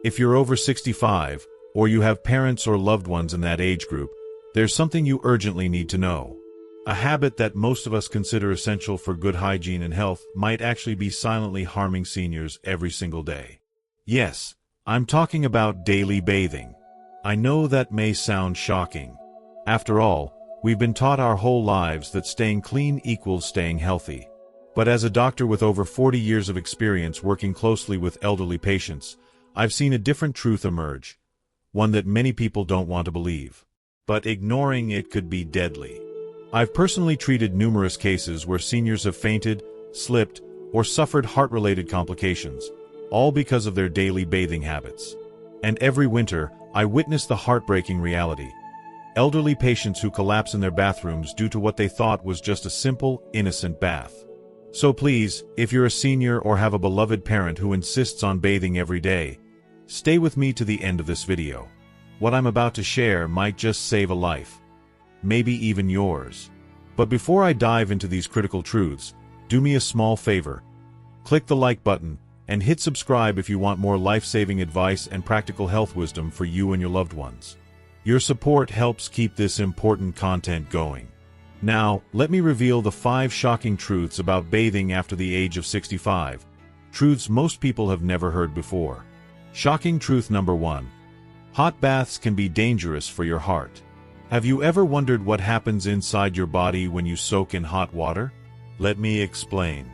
If you're over 65, or you have parents or loved ones in that age group, there's something you urgently need to know. A habit that most of us consider essential for good hygiene and health might actually be silently harming seniors every single day. Yes, I'm talking about daily bathing. I know that may sound shocking. After all, we've been taught our whole lives that staying clean equals staying healthy. But as a doctor with over 40 years of experience working closely with elderly patients, I've seen a different truth emerge, one that many people don't want to believe. But ignoring it could be deadly. I've personally treated numerous cases where seniors have fainted, slipped, or suffered heart-related complications, all because of their daily bathing habits. And every winter, I witness the heartbreaking reality. Elderly patients who collapse in their bathrooms due to what they thought was just a simple, innocent bath. So please, if you're a senior or have a beloved parent who insists on bathing every day, stay with me to the end of this video. What I'm about to share might just save a life. Maybe even yours. But before I dive into these critical truths, do me a small favor. Click the like button and hit subscribe if you want more life-saving advice and practical health wisdom for you and your loved ones. Your support helps keep this important content going. Now, let me reveal the 5 shocking truths about bathing after the age of 65. Truths most people have never heard before. Shocking truth number 1. Hot baths can be dangerous for your heart. Have you ever wondered what happens inside your body when you soak in hot water? Let me explain.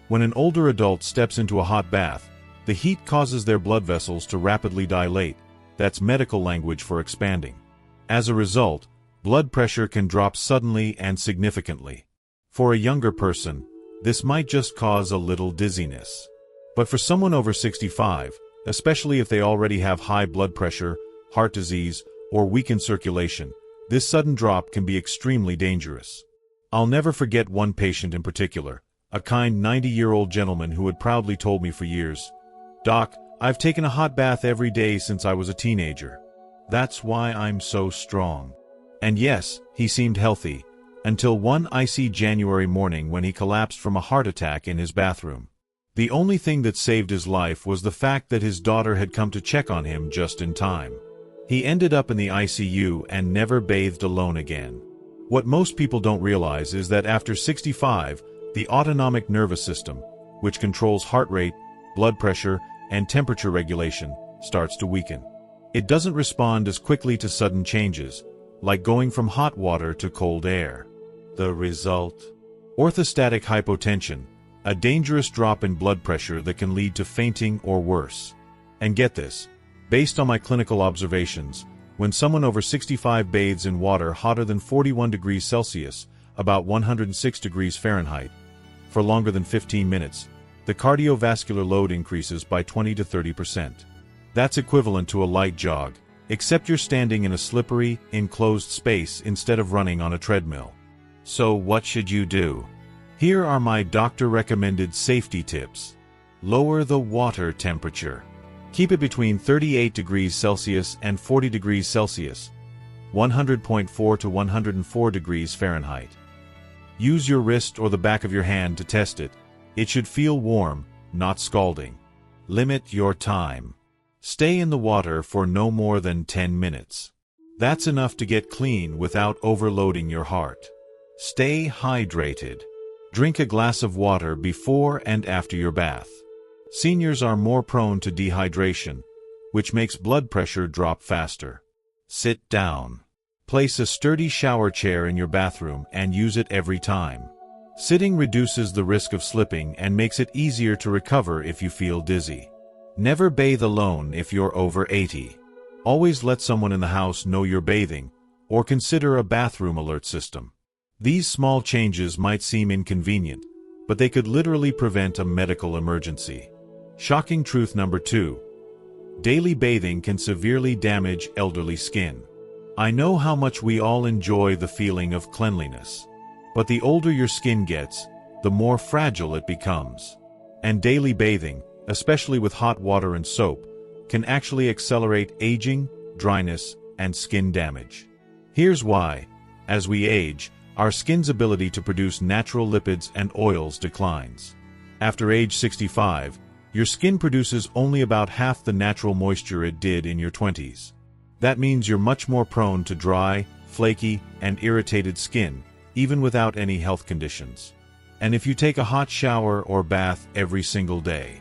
When an older adult steps into a hot bath, the heat causes their blood vessels to rapidly dilate. That's medical language for expanding. As a result, blood pressure can drop suddenly and significantly. For a younger person, this might just cause a little dizziness. But for someone over 65, especially if they already have high blood pressure, heart disease, or weakened circulation, this sudden drop can be extremely dangerous. I'll never forget one patient in particular, a kind 90-year-old gentleman who had proudly told me for years, "Doc, I've taken a hot bath every day since I was a teenager. That's why I'm so strong." And yes, he seemed healthy, until one icy January morning when he collapsed from a heart attack in his bathroom. The only thing that saved his life was the fact that his daughter had come to check on him just in time. He ended up in the ICU and never bathed alone again. What most people don't realize is that after 65, the autonomic nervous system, which controls heart rate, blood pressure, and temperature regulation, starts to weaken. It doesn't respond as quickly to sudden changes, like going from hot water to cold air. The result? Orthostatic hypotension, a dangerous drop in blood pressure that can lead to fainting or worse. And get this. Based on my clinical observations, when someone over 65 bathes in water hotter than 41 degrees Celsius, about 106 degrees Fahrenheit, for longer than 15 minutes, the cardiovascular load increases by 20 to 30%. That's equivalent to a light jog, except you're standing in a slippery, enclosed space instead of running on a treadmill. So what should you do? Here are my doctor-recommended safety tips. Lower the water temperature. Keep it between 38 degrees Celsius and 40 degrees Celsius, 100.4 to 104 degrees Fahrenheit. Use your wrist or the back of your hand to test it. It should feel warm, not scalding. Limit your time. Stay in the water for no more than 10 minutes. That's enough to get clean without overloading your heart. Stay hydrated. Drink a glass of water before and after your bath. Seniors are more prone to dehydration, which makes blood pressure drop faster. Sit down. Place a sturdy shower chair in your bathroom and use it every time. Sitting reduces the risk of slipping and makes it easier to recover if you feel dizzy. Never bathe alone if you're over 80. Always let someone in the house know you're bathing, or consider a bathroom alert system. These small changes might seem inconvenient, but they could literally prevent a medical emergency. Shocking truth number 2. Daily bathing can severely damage elderly skin. I know how much we all enjoy the feeling of cleanliness. But the older your skin gets, the more fragile it becomes. And daily bathing, especially with hot water and soap, can actually accelerate aging, dryness, and skin damage. Here's why. As we age, our skin's ability to produce natural lipids and oils declines. After age 65, Your skin produces only about half the natural moisture it did in your 20s. That means you're much more prone to dry, flaky, and irritated skin, even without any health conditions. And if you take a hot shower or bath every single day,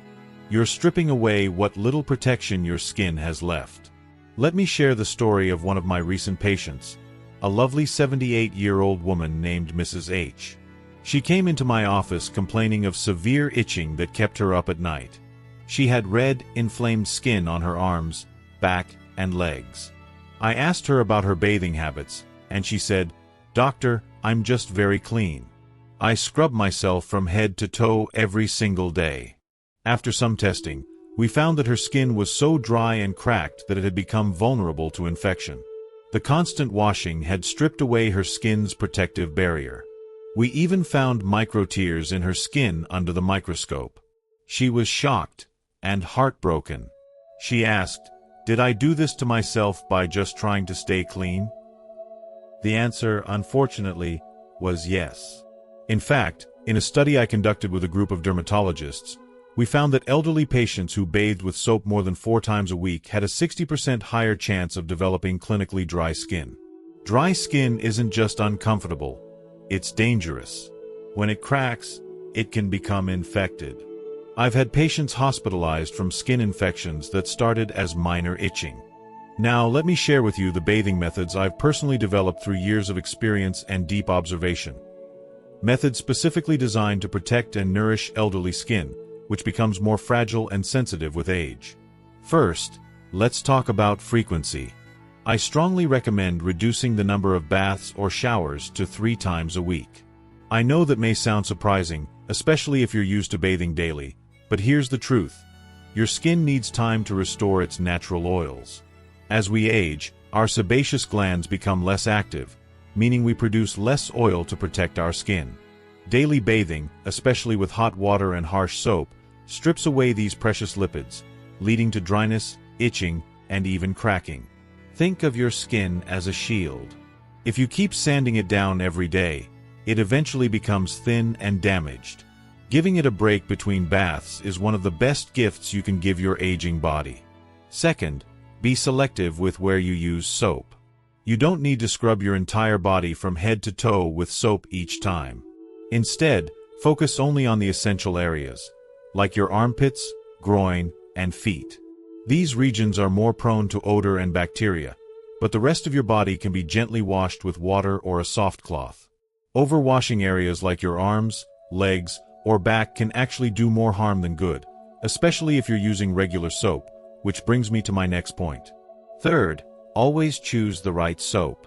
you're stripping away what little protection your skin has left. Let me share the story of one of my recent patients, a lovely 78-year-old woman named Mrs. H. She came into my office complaining of severe itching that kept her up at night. She had red, inflamed skin on her arms, back, and legs. I asked her about her bathing habits, and she said, "Doctor, I'm just very clean. I scrub myself from head to toe every single day." After some testing, we found that her skin was so dry and cracked that it had become vulnerable to infection. The constant washing had stripped away her skin's protective barrier. We even found microtears in her skin under the microscope. She was shocked and heartbroken. She asked, "Did I do this to myself by just trying to stay clean?" The answer, unfortunately, was yes. In fact, in a study I conducted with a group of dermatologists, we found that elderly patients who bathed with soap more than 4 times a week had a 60% higher chance of developing clinically dry skin. Dry skin isn't just uncomfortable, it's dangerous. When it cracks, it can become infected. I've had patients hospitalized from skin infections that started as minor itching. Now, let me share with you the bathing methods I've personally developed through years of experience and deep observation. Methods specifically designed to protect and nourish elderly skin, which becomes more fragile and sensitive with age. First, let's talk about frequency. I strongly recommend reducing the number of baths or showers to 3 times a week. I know that may sound surprising, especially if you're used to bathing daily, but here's the truth. Your skin needs time to restore its natural oils. As we age, our sebaceous glands become less active, meaning we produce less oil to protect our skin. Daily bathing, especially with hot water and harsh soap, strips away these precious lipids, leading to dryness, itching, and even cracking. Think of your skin as a shield. If you keep sanding it down every day, it eventually becomes thin and damaged. Giving it a break between baths is one of the best gifts you can give your aging body. Second, be selective with where you use soap. You don't need to scrub your entire body from head to toe with soap each time. Instead, focus only on the essential areas, like your armpits, groin, and feet. These regions are more prone to odor and bacteria, but the rest of your body can be gently washed with water or a soft cloth. Overwashing areas like your arms, legs, or back can actually do more harm than good, especially if you're using regular soap, which brings me to my next point. Third, always choose the right soap.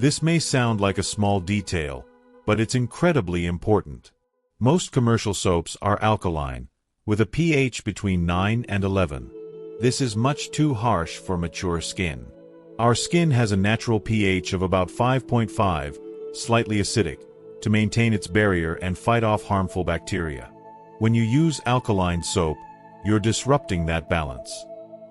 This may sound like a small detail, but it's incredibly important. Most commercial soaps are alkaline, with a pH between 9 and 11. This is much too harsh for mature skin. Our skin has a natural pH of about 5.5, slightly acidic, to maintain its barrier and fight off harmful bacteria. When you use alkaline soap, you're disrupting that balance.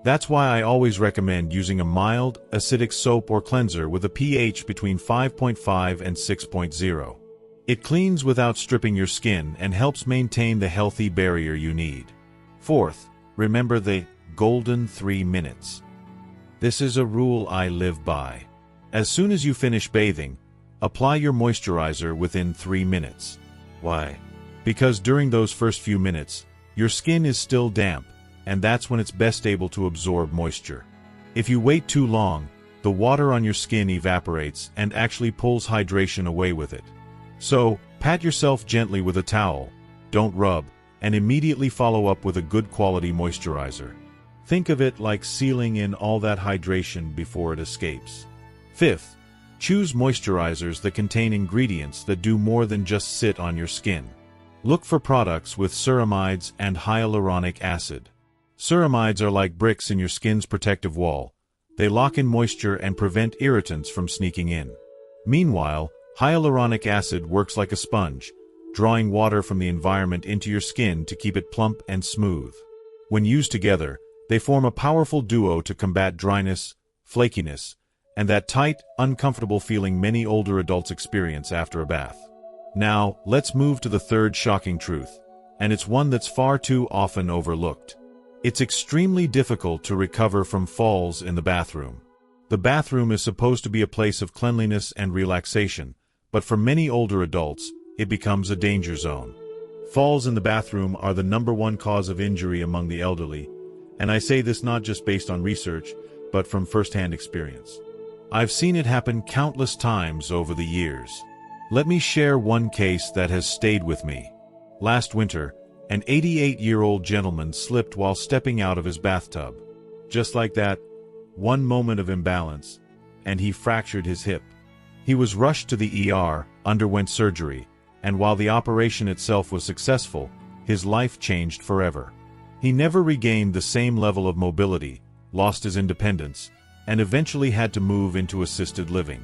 That's why I always recommend using a mild, acidic soap or cleanser with a pH between 5.5 and 6.0. It cleans without stripping your skin and helps maintain the healthy barrier you need. Fourth, remember the golden 3 minutes. This is a rule I live by. As soon as you finish bathing, apply your moisturizer within 3 minutes. Why? Because during those first few minutes, your skin is still damp, and that's when it's best able to absorb moisture. If you wait too long, the water on your skin evaporates and actually pulls hydration away with it. So, pat yourself gently with a towel, don't rub, and immediately follow up with a good quality moisturizer. Think of it like sealing in all that hydration before it escapes. Fifth, choose moisturizers that contain ingredients that do more than just sit on your skin. Look for products with ceramides and hyaluronic acid. Ceramides are like bricks in your skin's protective wall. They lock in moisture and prevent irritants from sneaking in. Meanwhile, hyaluronic acid works like a sponge, drawing water from the environment into your skin to keep it plump and smooth. When used together, they form a powerful duo to combat dryness, flakiness, and that tight, uncomfortable feeling many older adults experience after a bath. Now, let's move to the third shocking truth. and it's one that's far too often overlooked. It's extremely difficult to recover from falls in the bathroom. The bathroom is supposed to be a place of cleanliness and relaxation, but for many older adults, it becomes a danger zone. Falls in the bathroom are the #1 cause of injury among the elderly, and I say this not just based on research, but from first-hand experience. I've seen it happen countless times over the years. Let me share one case that has stayed with me. Last winter, an 88-year-old gentleman slipped while stepping out of his bathtub. Just like that, one moment of imbalance, and he fractured his hip. He was rushed to the ER, underwent surgery, and while the operation itself was successful, his life changed forever. He never regained the same level of mobility, lost his independence, and eventually had to move into assisted living.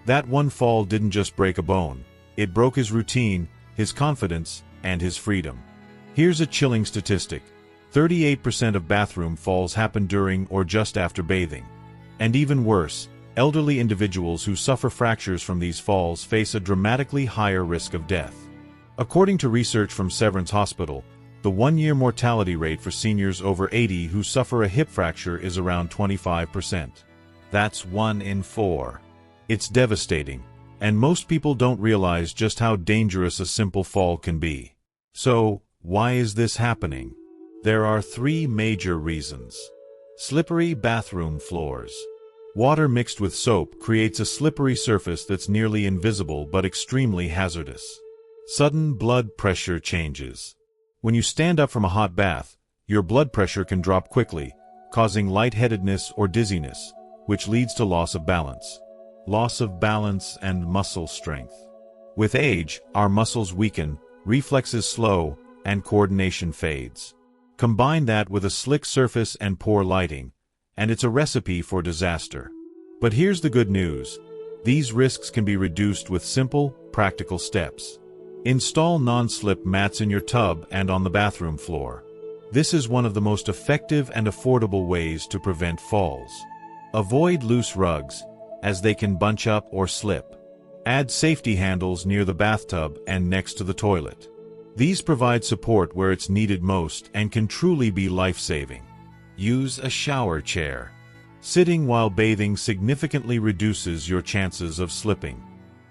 That one fall didn't just break a bone, it broke his routine, his confidence, and his freedom. Here's a chilling statistic. 38% of bathroom falls happen during or just after bathing. And even worse, elderly individuals who suffer fractures from these falls face a dramatically higher risk of death. According to research from Severance Hospital, the one-year mortality rate for seniors over 80 who suffer a hip fracture is around 25%. That's 1 in 4. It's devastating, and most people don't realize just how dangerous a simple fall can be. So, why is this happening? There are 3 major reasons. Slippery bathroom floors. Water mixed with soap creates a slippery surface that's nearly invisible but extremely hazardous. Sudden blood pressure changes. When you stand up from a hot bath, your blood pressure can drop quickly, causing lightheadedness or dizziness, which leads to loss of balance. Loss of balance and muscle strength. With age, our muscles weaken, reflexes slow, and coordination fades. Combine that with a slick surface and poor lighting, and it's a recipe for disaster. But here's the good news. These risks can be reduced with simple, practical steps. Install non-slip mats in your tub and on the bathroom floor. This is one of the most effective and affordable ways to prevent falls. Avoid loose rugs, as they can bunch up or slip. Add safety handles near the bathtub and next to the toilet. These provide support where it's needed most and can truly be life-saving. Use a shower chair. Sitting while bathing significantly reduces your chances of slipping.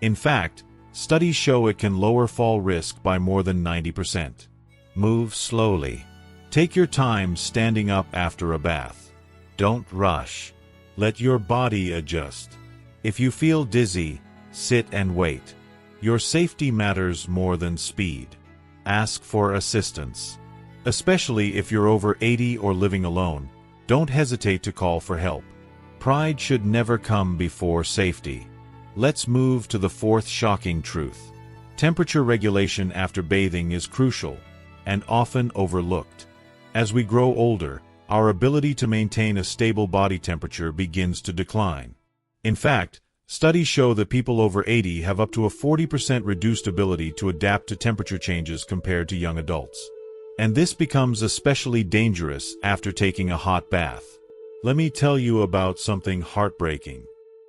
In fact, studies show it can lower fall risk by more than 90%. Move slowly. Take your time standing up after a bath. Don't rush. Let your body adjust. If you feel dizzy, sit and wait. Your safety matters more than speed. Ask for assistance. Especially if you're over 80 or living alone, don't hesitate to call for help. Pride should never come before safety. Let's move to the 4th shocking truth. Temperature regulation after bathing is crucial and often overlooked. As we grow older, our ability to maintain a stable body temperature begins to decline. In fact, studies show that people over 80 have up to a 40% reduced ability to adapt to temperature changes compared to young adults. And this becomes especially dangerous after taking a hot bath. Let me tell you about something heartbreaking.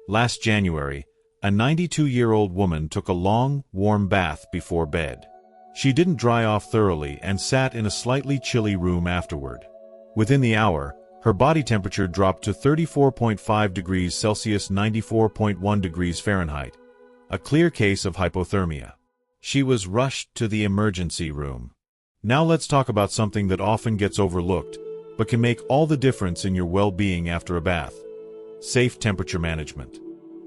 Last January, a 92-year-old woman took a long, warm bath before bed. She didn't dry off thoroughly and sat in a slightly chilly room afterward. Within the hour, her body temperature dropped to 34.5 degrees Celsius, 94.1 degrees Fahrenheit, a clear case of hypothermia. She was rushed to the emergency room. Now let's talk about something that often gets overlooked, but can make all the difference in your well-being after a bath. Safe temperature management.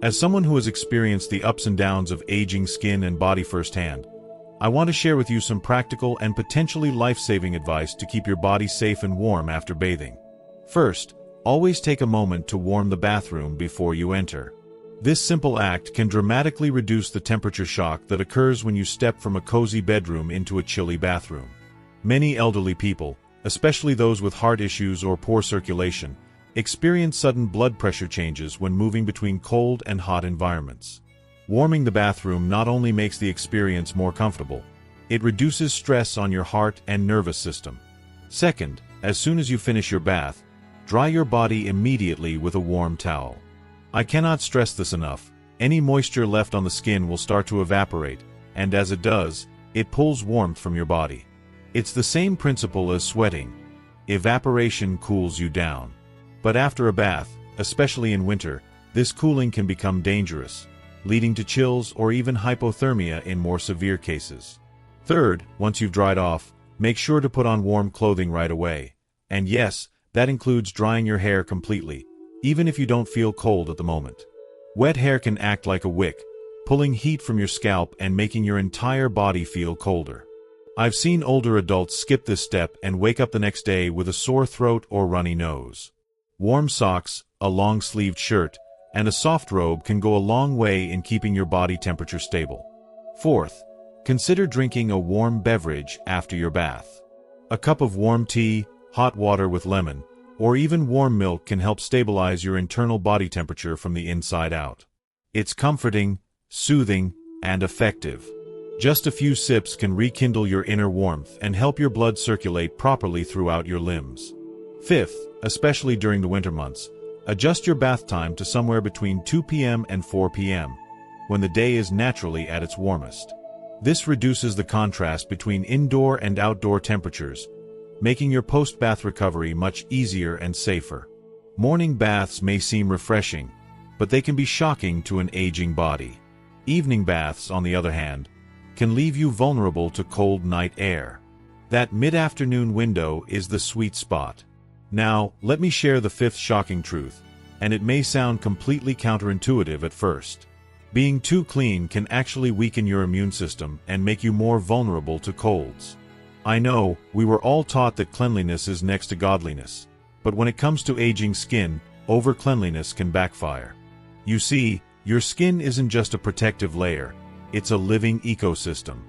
As someone who has experienced the ups and downs of aging skin and body firsthand, I want to share with you some practical and potentially life-saving advice to keep your body safe and warm after bathing. First, always take a moment to warm the bathroom before you enter. This simple act can dramatically reduce the temperature shock that occurs when you step from a cozy bedroom into a chilly bathroom. Many elderly people, especially those with heart issues or poor circulation, experience sudden blood pressure changes when moving between cold and hot environments. Warming the bathroom not only makes the experience more comfortable, it reduces stress on your heart and nervous system. Second, as soon as you finish your bath, dry your body immediately with a warm towel. I cannot stress this enough. Any moisture left on the skin will start to evaporate, and as it does, it pulls warmth from your body. It's the same principle as sweating. Evaporation cools you down. But after a bath, especially in winter, this cooling can become dangerous, leading to chills or even hypothermia in more severe cases. Third, once you've dried off, make sure to put on warm clothing right away. And yes, that includes drying your hair completely, even if you don't feel cold at the moment. Wet hair can act like a wick, pulling heat from your scalp and making your entire body feel colder. I've seen older adults skip this step and wake up the next day with a sore throat or runny nose. Warm socks, a long-sleeved shirt, and a soft robe can go a long way in keeping your body temperature stable. Fourth, consider drinking a warm beverage after your bath. A cup of warm tea, hot water with lemon, or even warm milk can help stabilize your internal body temperature from the inside out. It's comforting, soothing, and effective. Just a few sips can rekindle your inner warmth and help your blood circulate properly throughout your limbs. Fifth, especially during the winter months, adjust your bath time to somewhere between 2 p.m. and 4 p.m., when the day is naturally at its warmest. This reduces the contrast between indoor and outdoor temperatures, making your post-bath recovery much easier and safer. Morning baths may seem refreshing, but they can be shocking to an aging body. Evening baths, on the other hand, can leave you vulnerable to cold night air. That mid-afternoon window is the sweet spot. Now, let me share the fifth shocking truth, and it may sound completely counterintuitive at first. Being too clean can actually weaken your immune system and make you more vulnerable to colds. I know, we were all taught that cleanliness is next to godliness, but when it comes to aging skin, over-cleanliness can backfire. You see, your skin isn't just a protective layer, it's a living ecosystem.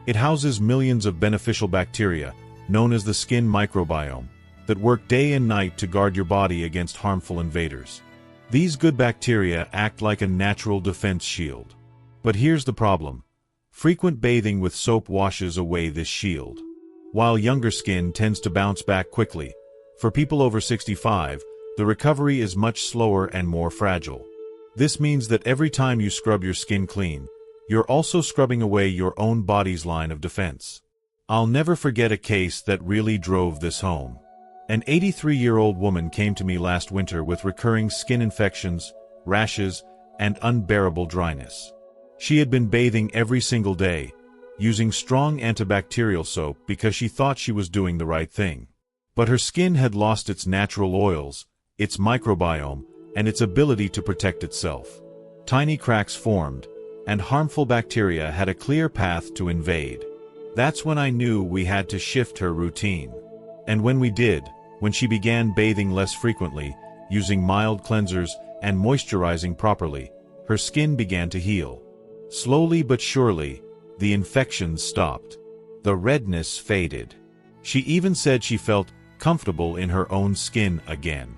It houses millions of beneficial bacteria, known as the skin microbiome, that work day and night to guard your body against harmful invaders. These good bacteria act like a natural defense shield. But here's the problem. Frequent bathing with soap washes away this shield. While younger skin tends to bounce back quickly, for people over 65, the recovery is much slower and more fragile. This means that every time you scrub your skin clean, you're also scrubbing away your own body's line of defense. I'll never forget a case that really drove this home. An 83-year-old woman came to me last winter with recurring skin infections, rashes, and unbearable dryness. She had been bathing every single day, using strong antibacterial soap because she thought she was doing the right thing. But her skin had lost its natural oils, its microbiome, and its ability to protect itself. Tiny cracks formed, and harmful bacteria had a clear path to invade. That's when I knew we had to shift her routine. And when we did, when she began bathing less frequently, using mild cleansers, and moisturizing properly, her skin began to heal. Slowly but surely, the infections stopped. The redness faded. She even said she felt comfortable in her own skin again.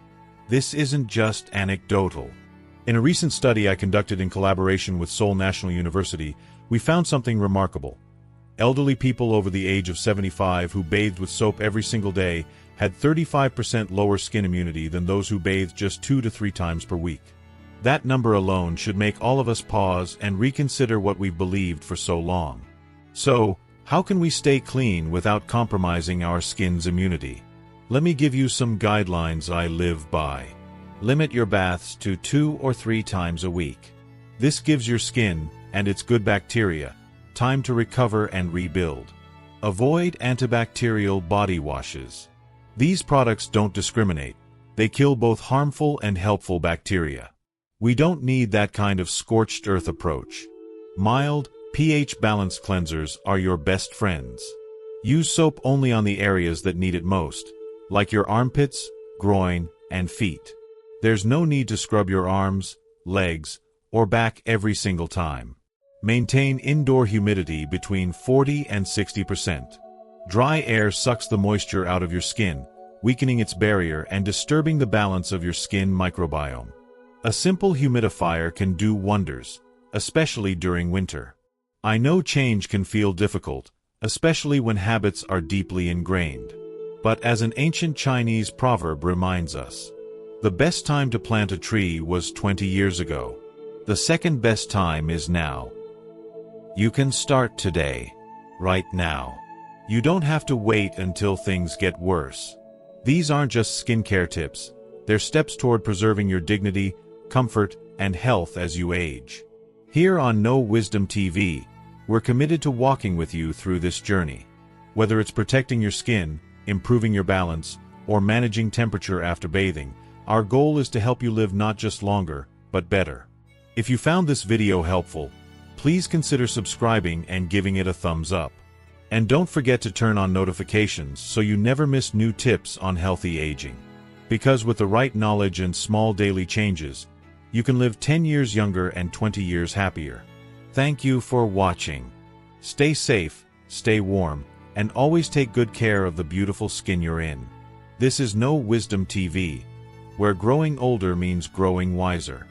This isn't just anecdotal. In a recent study I conducted in collaboration with Seoul National University, we found something remarkable. Elderly people over the age of 75 who bathed with soap every single day had 35% lower skin immunity than those who bathed just 2 to 3 times per week. That number alone should make all of us pause and reconsider what we've believed for so long. So, how can we stay clean without compromising our skin's immunity? Let me give you some guidelines I live by. Limit your baths to 2 or 3 times a week. This gives your skin, and its good bacteria, time to recover and rebuild. Avoid antibacterial body washes. These products don't discriminate. They kill both harmful and helpful bacteria. We don't need that kind of scorched earth approach. Mild, pH-balanced cleansers are your best friends. Use soap only on the areas that need it most, like your armpits, groin, and feet. There's no need to scrub your arms, legs, or back every single time. Maintain indoor humidity between 40 and 60%. Dry air sucks the moisture out of your skin, weakening its barrier and disturbing the balance of your skin microbiome. A simple humidifier can do wonders, especially during winter. I know change can feel difficult, especially when habits are deeply ingrained. But as an ancient Chinese proverb reminds us, the best time to plant a tree was 20 years ago. The second best time is now. You can start today, right now. You don't have to wait until things get worse. These aren't just skincare tips. They're steps toward preserving your dignity, comfort, and health as you age. Here on No Wisdom TV, we're committed to walking with you through this journey. Whether it's protecting your skin, improving your balance, or managing temperature after bathing, our goal is to help you live not just longer, but better. If you found this video helpful, please consider subscribing and giving it a thumbs up. And don't forget to turn on notifications so you never miss new tips on healthy aging. Because with the right knowledge and small daily changes, you can live 10 years younger and 20 years happier. Thank you for watching. Stay safe, stay warm, and always take good care of the beautiful skin you're in. This is No Wisdom TV, where growing older means growing wiser.